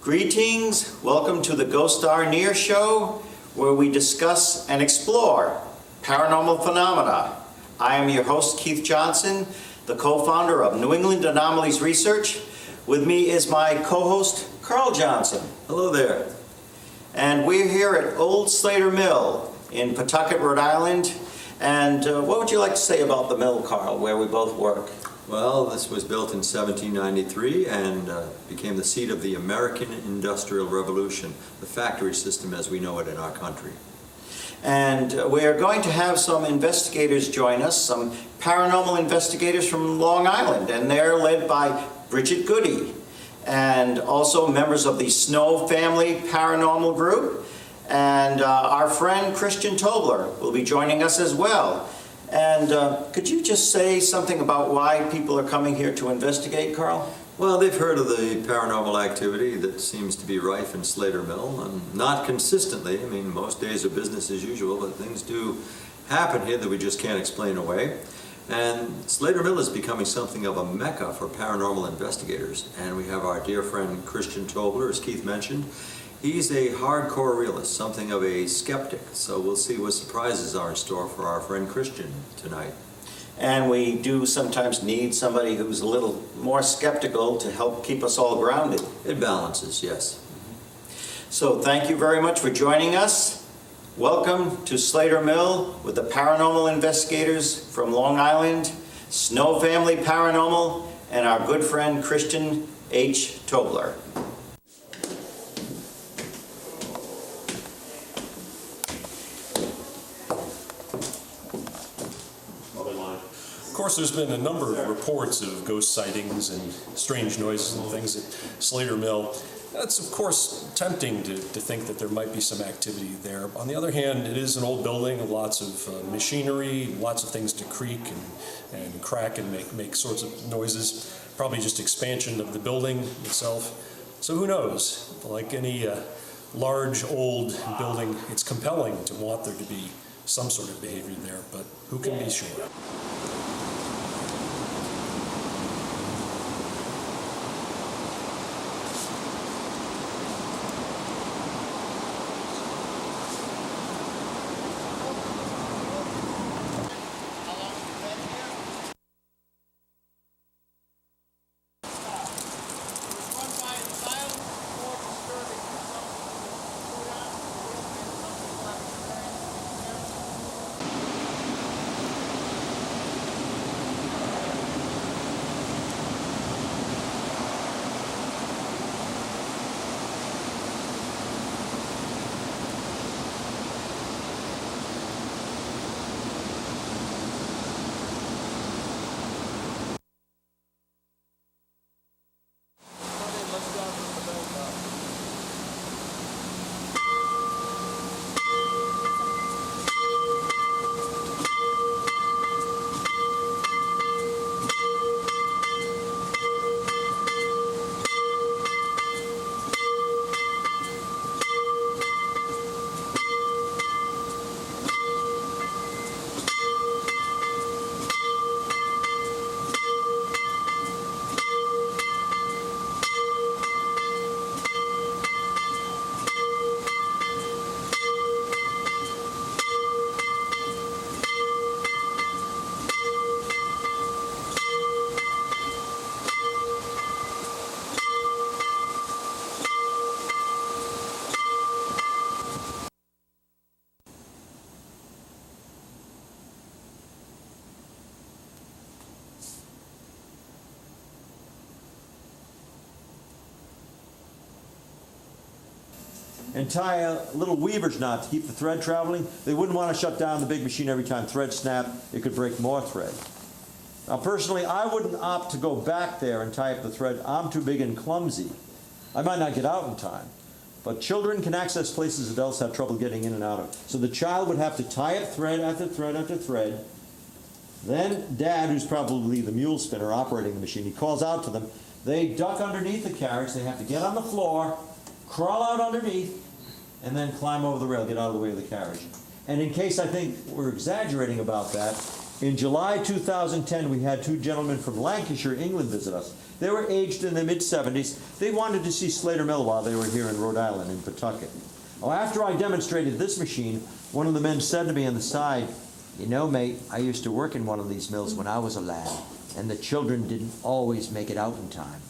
Greetings, welcome to the Ghost Star N.E.A.R show, where we discuss and explore paranormal phenomena. I am your host, Keith Johnson, the co-founder of New England Anomalies Research. With me is my co-host, Carl Johnson. Hello there. And we're here at Old Slater Mill in Pawtucket, Rhode Island. And what would you like to say about the mill, Carl, where we both work? Well, this was built in 1793 and became the seat of the American Industrial Revolution, the factory system as we know it in our country. And we are going to have some investigators join us, some paranormal investigators from Long Island, and they're led by Bridget Goody, and also members of the Snow Family Paranormal group, and our friend Christian Tobler will be joining us as well. And could you just say something about why people are coming here to investigate, Carl? Well, they've heard of the paranormal activity that seems to be rife in Slater Mill, and not consistently. I mean, most days are business as usual, but things do happen here that we just can't explain away. And Slater Mill is becoming something of a mecca for paranormal investigators. And we have our dear friend Christian Tobler, as Keith mentioned. He's a hardcore realist, something of a skeptic, so we'll see what surprises are in store for our friend Christian tonight. And we do sometimes need somebody who's a little more skeptical to help keep us all grounded. It balances, yes. So thank you very much for joining us. Welcome to Slater Mill with the paranormal investigators from Long Island, Snow Family Paranormal, and our good friend Christian H. Tobler. Of course, there's been a number of reports of ghost sightings and strange noises and things at Slater Mill. That's, of course, tempting to think that there might be some activity there. On the other hand, it is an old building, lots of machinery, lots of things to creak and crack and make sorts of noises. Probably just expansion of the building itself. So who knows? Like any large, old building, it's compelling to want there to be some sort of behavior there, but who can be sure? And tie a little weaver's knot to keep the thread traveling. They wouldn't want to shut down the big machine every time thread snapped. It could break more thread. Now personally, I wouldn't opt to go back there and tie up the thread. I'm too big and clumsy. I might not get out in time. But children can access places adults have trouble getting in and out of. So the child would have to tie up thread after thread after thread. Then Dad, who's probably the mule spinner operating the machine, he calls out to them. They duck underneath the carriage. They have to get on the floor, crawl out underneath, and then climb over the rail, get out of the way of the carriage. And in case I think we're exaggerating about that, In July 2010, we had two gentlemen from Lancashire, England visit us. They were aged in their mid-70s. They wanted to see Slater Mill while they were here in Rhode Island, in Pawtucket. Well, after I demonstrated this machine, one of the men said to me on the side, "You know, mate, I used to work in one of these mills when I was a lad, and the children didn't always make it out in time."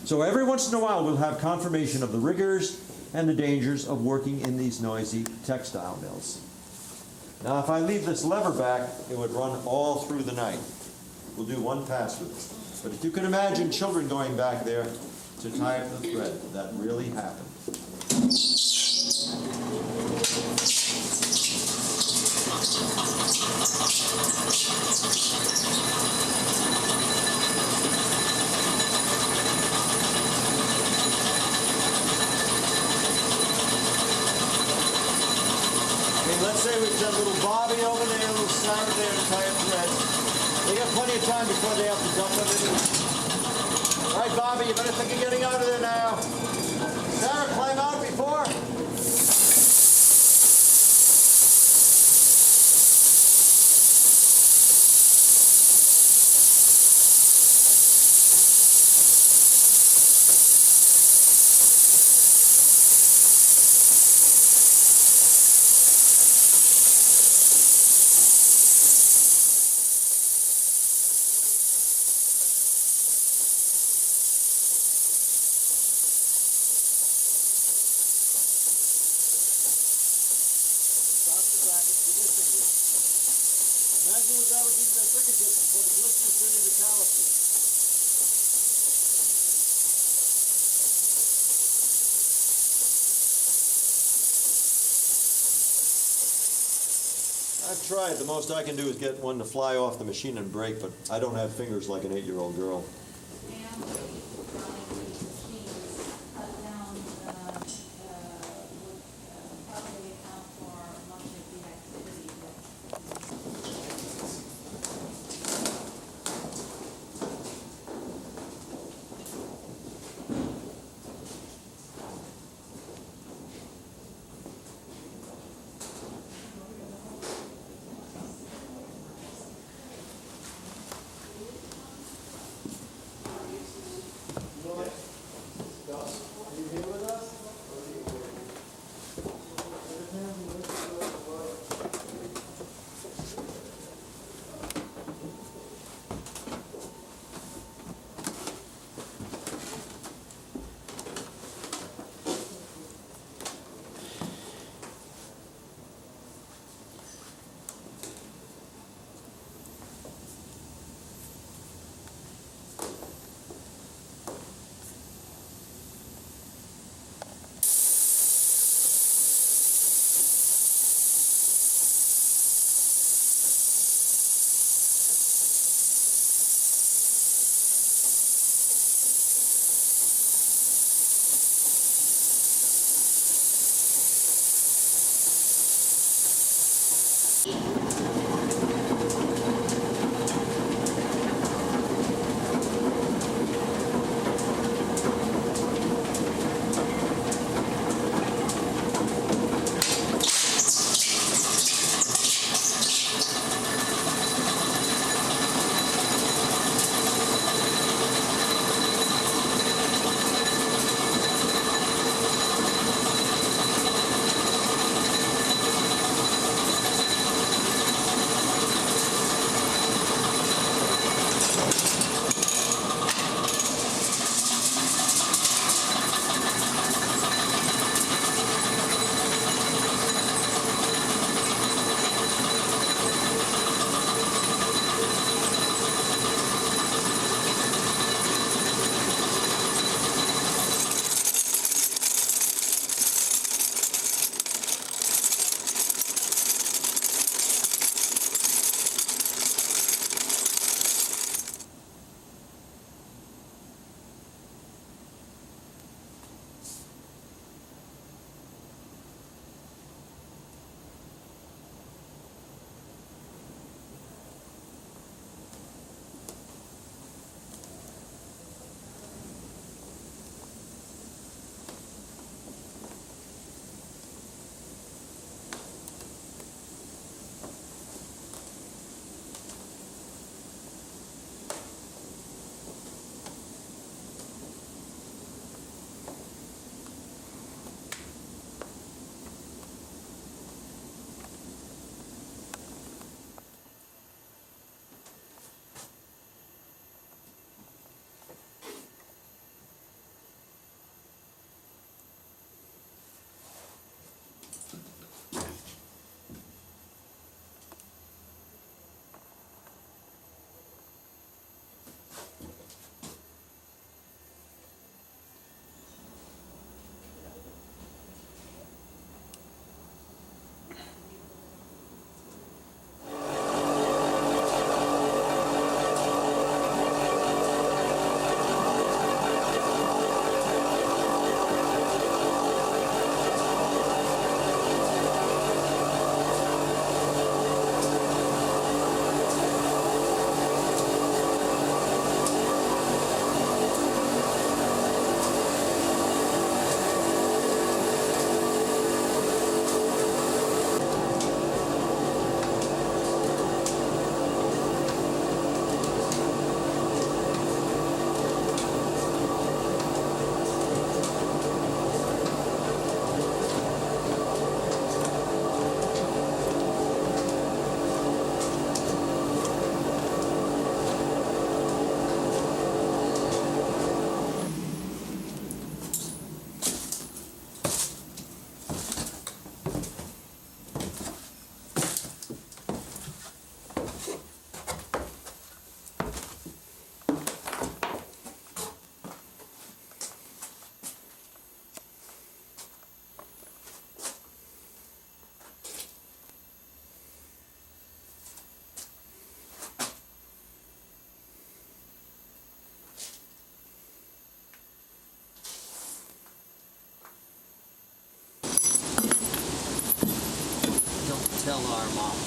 So every once in a while, we'll have confirmation of the rigors and the dangers of working in these noisy textile mills. Now, if I leave this lever back, it would run all through the night. We'll do one pass with it. But if you can imagine children going back there to tie up the thread, that really happened. Let's say we've got a little Bobby over there, a little Sarah there to tie up thread. They got plenty of time before they have to dump everything. All right, Bobby, you better think of getting out of there now. Sarah, climb out before. Imagine what that would do to their fingertips before the blisters turn into calluses. I've tried. The most I can do is get one to fly off the machine and break, but I don't have fingers like an 8-year-old girl. alarm off.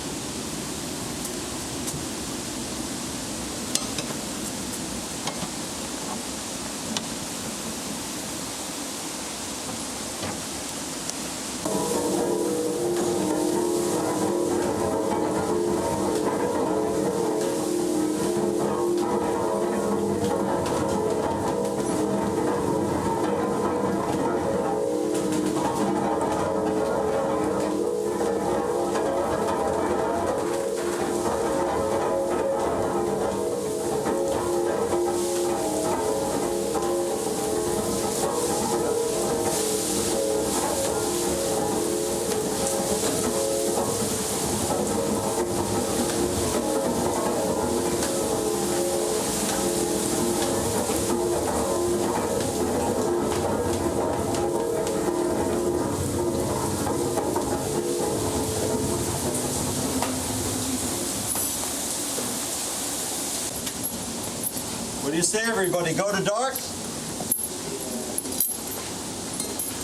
What do you say, everybody? Go to dark?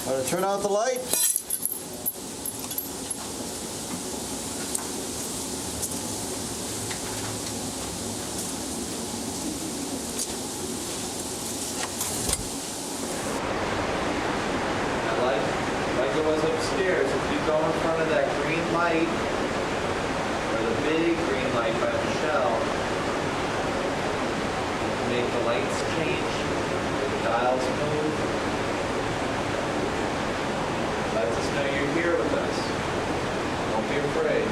Want to turn out the light? Like it was upstairs, if you go in front of that green light, or the big green light by the shell, make the lights change, the dials move. Let us know you're here with us. Don't be afraid.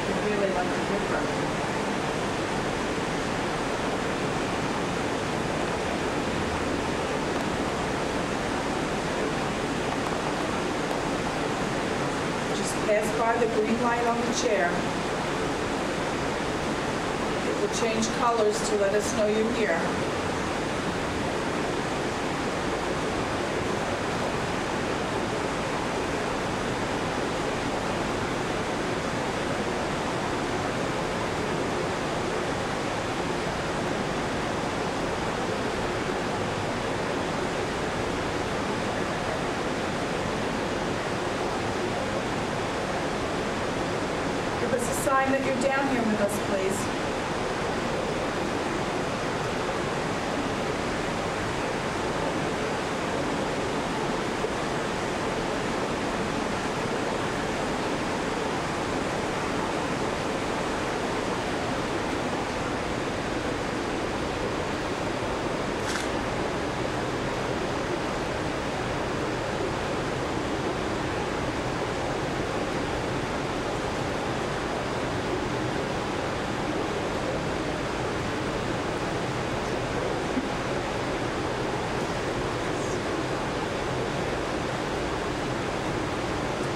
We really like to hear from you. Just pass by the green light on the chair. It will change colors to let us know you're here. Give us a sign that you're down here with us, please.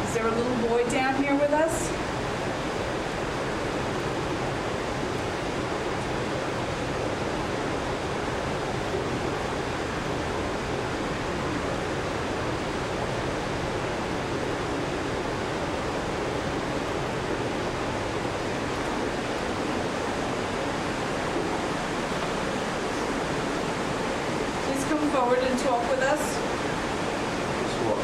Is there a little boy down here with us? Please come forward and talk with us. Just walk.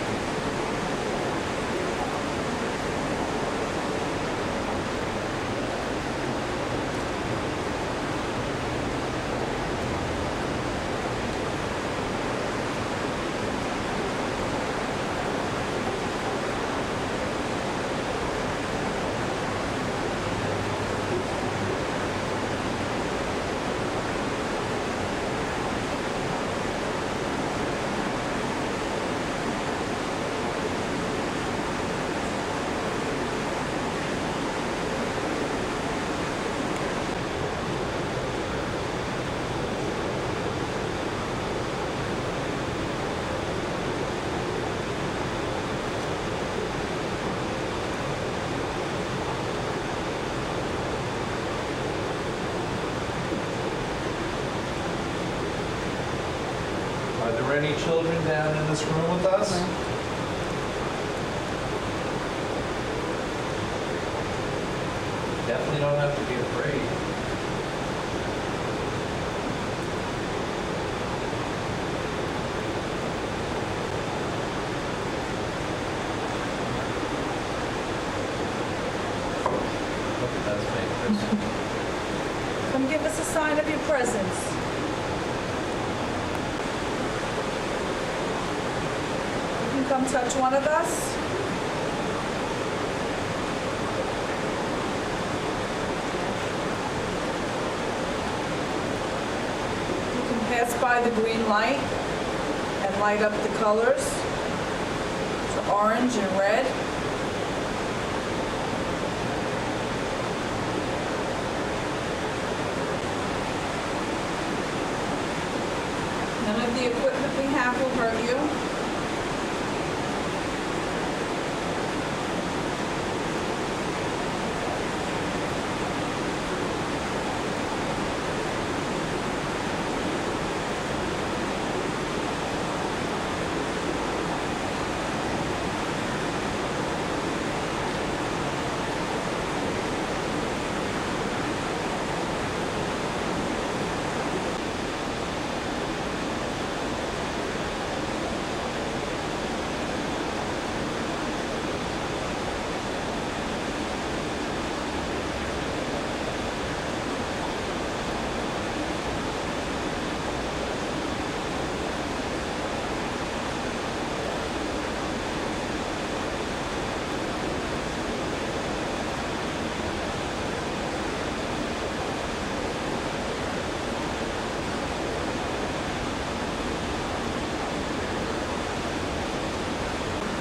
Are there any children down in this room with us? Definitely don't have to be afraid. does make Christmas. Come give us a sign of your presence. You can come touch one of us. You can pass by the green light and light up the colors. So orange and red. None of the equipment we have will hurt you.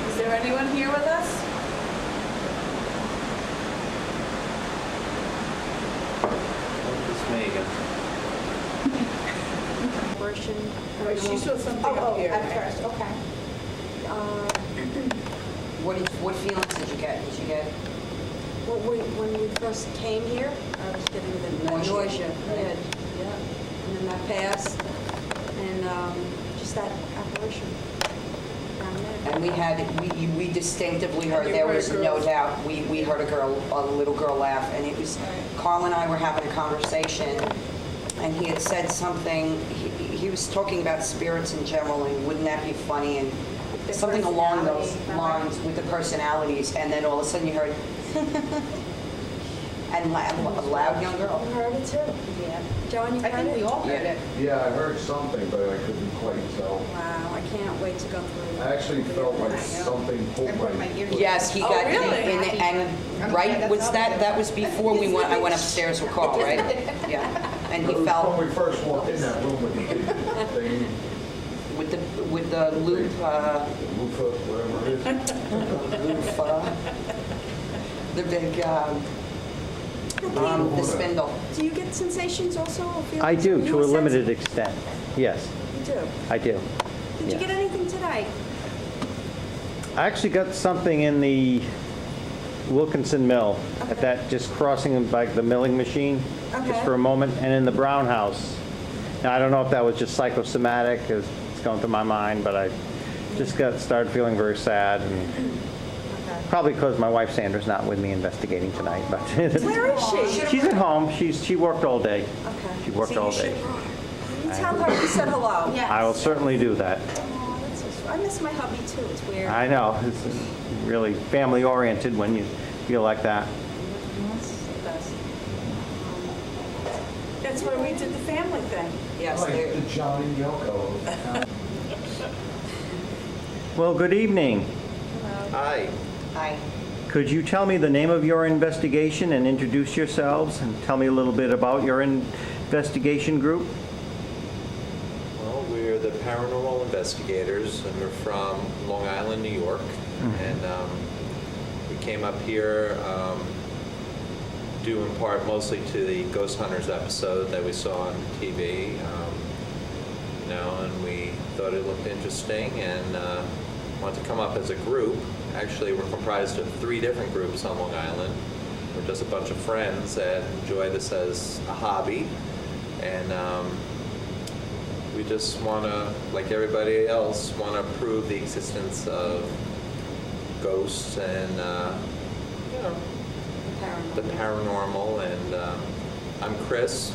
Is there anyone here with us? It's Megan. Version. Right, she saw something Oh, up here. at first, okay. What feelings did you get? Did you get When we first came here, I was getting the Nausea. nausea. Right. Yeah. And then that passed, and just that apparition down there. and we distinctively heard, You there heard was no girls. doubt, we heard a little girl laugh, and it was, Carl and I were having a conversation, and he had said something, he was talking about spirits in general, and wouldn't that be funny, and The something along those personality. lines with the personalities, and then all of a sudden you heard, and a loud young girl. You heard it too? Yeah. John, you I heard think we it? all heard Yeah. it. Yeah, I heard something, but I couldn't quite tell. Wow, I can't wait to go through. I actually felt like something pulled my... Yes, he Oh, got, really? and right, was that was before I went upstairs with Carl, right? Yeah, and he It was felt when we first walked in that room with the big thing, with the loop, Lufa, whatever it is. the big, the spindle. Do you get sensations also? Or feelings? I do, Are you to a sensitive? limited extent. Yes, You do? I do. Did you Yeah. get anything tonight? I actually got something in the Wilkinson Mill, at that, just crossing by the milling machine, just Okay. for a moment, and in the Brown House. Now, I don't know if that was just psychosomatic, it's going through my mind, but I just started feeling very sad, and Okay. probably because my wife Sandra's not with me investigating tonight, but Where is she? she's at home. She worked all day. Okay. She worked all day. You tell her we said hello. Yeah. I will certainly do that. Oh, that's so sweet. I miss my hubby too. It's weird. I know, it's really family-oriented when you feel like that. That's the best. That's why we did the family thing. Yes, Like there- the Johnny Yoko. Well, good evening. Hi. hi. Could you tell me the name of your investigation and introduce yourselves and tell me a little bit about your investigation group? Well, we're the Paranormal Investigators, and we're from Long Island, New York. And we came up here due in part mostly to the Ghost Hunters episode that we saw on TV. And we thought it looked interesting and wanted to come up as a group. Actually, we're comprised of 3 different groups on Long Island. We're just a bunch of friends that enjoy this as a hobby. And we just want to, like everybody else, want to prove the existence of ghosts and, the paranormal. And I'm Chris.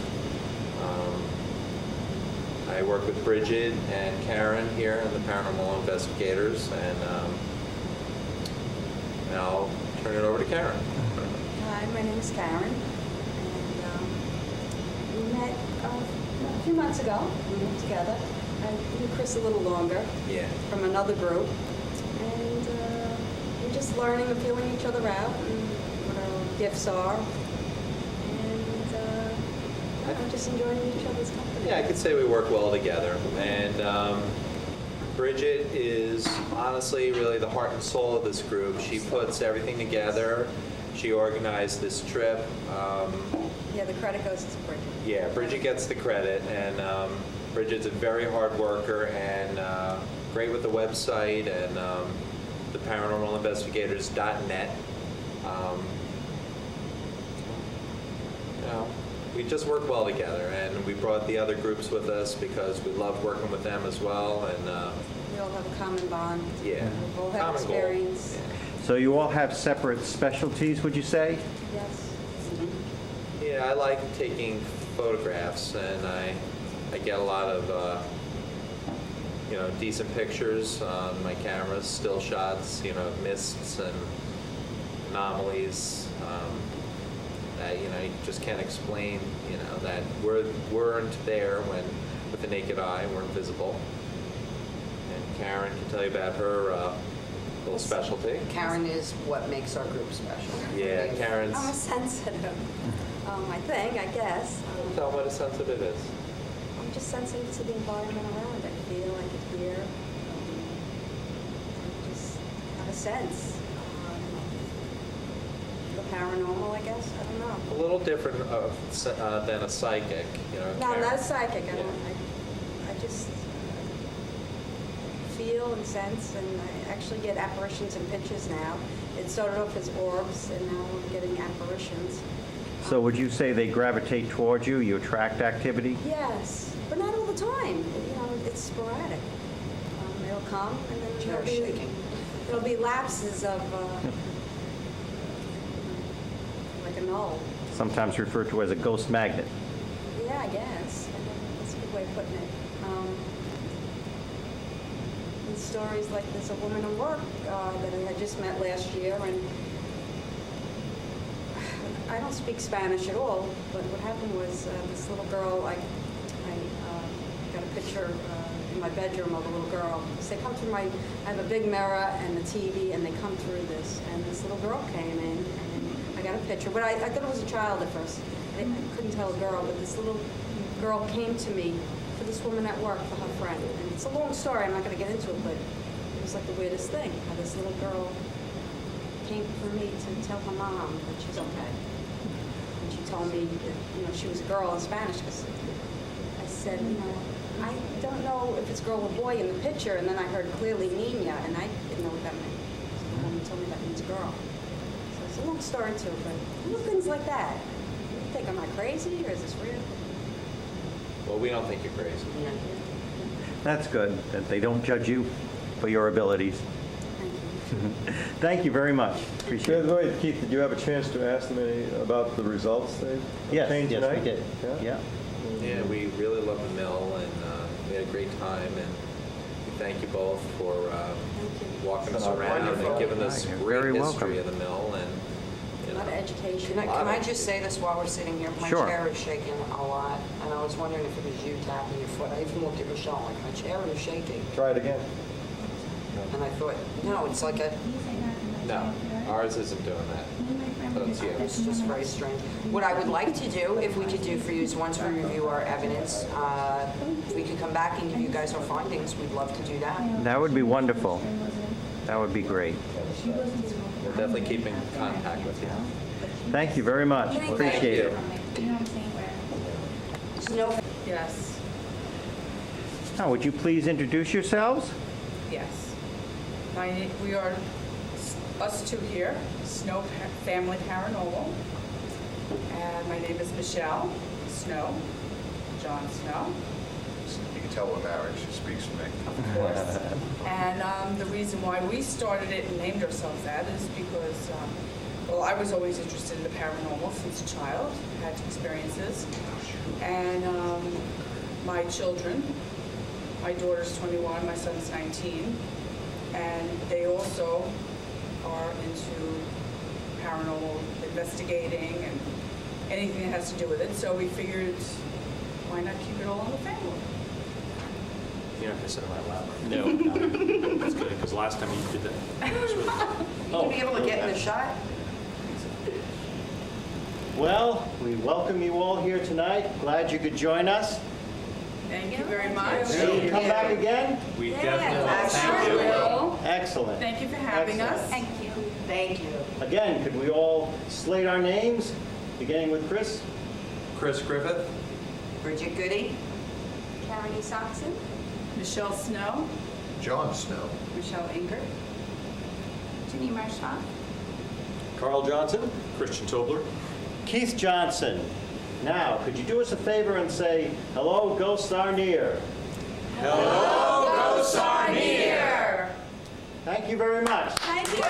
I work with Bridget and Karen here in the Paranormal Investigators, and I'll turn it over to Karen. Hi. Hi, my name is Karen, and we met a few months ago. We moved together. I knew Chris a little longer Yeah. from another group, and we're just learning and feeling each other out and what our gifts are, and I'm just enjoying each other's company. Yeah, I could say we work well together. And Bridget is honestly really the heart and soul of this group. She puts everything together. She organized this trip. Yeah, the credit goes to Bridget. Yeah, Bridget gets the credit, and Bridget's a very hard worker and great with the website and the Paranormal Investigators.net. You know, we just work well together, and we brought the other groups with us because we love working with them as well. And We all have a common bond. yeah, We all have common goal. experience. So you all have separate specialties, would you say? Yes. Yeah, I like taking photographs, and I get a lot of decent pictures on my cameras, still shots, mists and anomalies that you just can't explain. That weren't there when with the naked eye, weren't visible. And Karen can tell you about her little specialty. Karen is what makes our group special. Yeah, Karen's. I'm a sensitive, I think, I guess. Tell them what a sensitive is. I'm just sensitive to the environment around. I feel, I could hear. I just have a sense. The paranormal, I guess. I don't know. A little different than a psychic, No, I'm Karen. not a psychic. Yeah. I just feel and sense, and I actually get apparitions and pictures now. It started off as orbs, and now I'm getting apparitions. So would you say they gravitate towards you, you attract activity? Yes, but not all the time. It's sporadic. They'll come, and then Chair shaking. there'll be lapses of like a null. Sometimes referred to as a ghost magnet. Yeah, I guess. That's a good way of putting it. And stories like there's a woman at work that I had just met last year, and I don't speak Spanish at all, but what happened was this little girl, I got a picture in my bedroom of a little girl. So they come through I have a big mirror and the TV, and they come through this, and this little girl came in, and I got a picture, but I thought it was a child at first. I couldn't tell a girl, but this little girl came to me for this woman at work, for her friend. And it's a long story, I'm not going to get into it, but it was like the weirdest thing, how this little girl came for me to tell her mom that she's okay. And she told me that, she was a girl in Spanish, because I said, I don't know if it's girl or boy in the picture, and then I heard clearly Nina, and I didn't know what that meant. So the woman told me that means girl. So it's a long story too, but little things like that. You think, am I crazy, or is this real? Well, we don't think you're crazy. That's good, that they don't judge you for your abilities. Thank you. Thank you very much. Appreciate By the it. way, Keith, did you have a chance to ask them any about the results they Yes, obtained yes, tonight? we did. Yeah? Yeah. Yeah, we really love the mill, and we had a great time, and we thank you both for walking us around and giving us You're great very history welcome. of the mill, and A lot of education. Can I just say this while we're sitting here? My Sure. chair is shaking a lot, and I was wondering if it was you tapping your foot. I even looked at Michelle, like, my chair is shaking. Try it again. And I thought, no, it's like a, no, ours isn't doing that. So it's you. it's just very strange. What I would like to do, if we could do for you, is once we review our evidence, if we could come back and give you guys our findings, we'd love to do that. That would be wonderful. That would be great. We'll definitely keep in contact with you. Thank you very much. Appreciate it. Snow Yes, Now, would you please introduce yourselves? yes. We are us two here, Snow Family Paranormal. And my name is Michelle Snow, John Snow. You can tell we're married, she speaks for me. Of course. And the reason why we started it and named ourselves that is because, I was always interested in the paranormal since a child, had experiences. And my children, my daughter's 21, my son's 19, and they also are into paranormal. They investigating and anything that has to do with it. So we figured, why not keep it all in the family? You're not going to sit on my lap. No. That's good, because last time you did that. You be able to get in the shot? Well, we welcome you all here tonight. Glad you could join us. Thank you very much. Will you come back again? We Yeah, definitely, thank you. Will. Excellent. Thank you for having us. Excellent. Thank you. Thank you. Again, could we all slate our names, beginning with Chris? Chris Griffith? Bridget Goody? Karen E. Soxon, Michelle Snow. John Snow. Michelle Inger, Ginny Marchand. Carl Johnson? Christian Tobler. Keith Johnson. Now, could you do us a favor and say, hello, ghosts are near? Ghosts are near. Thank you very much. Thank you.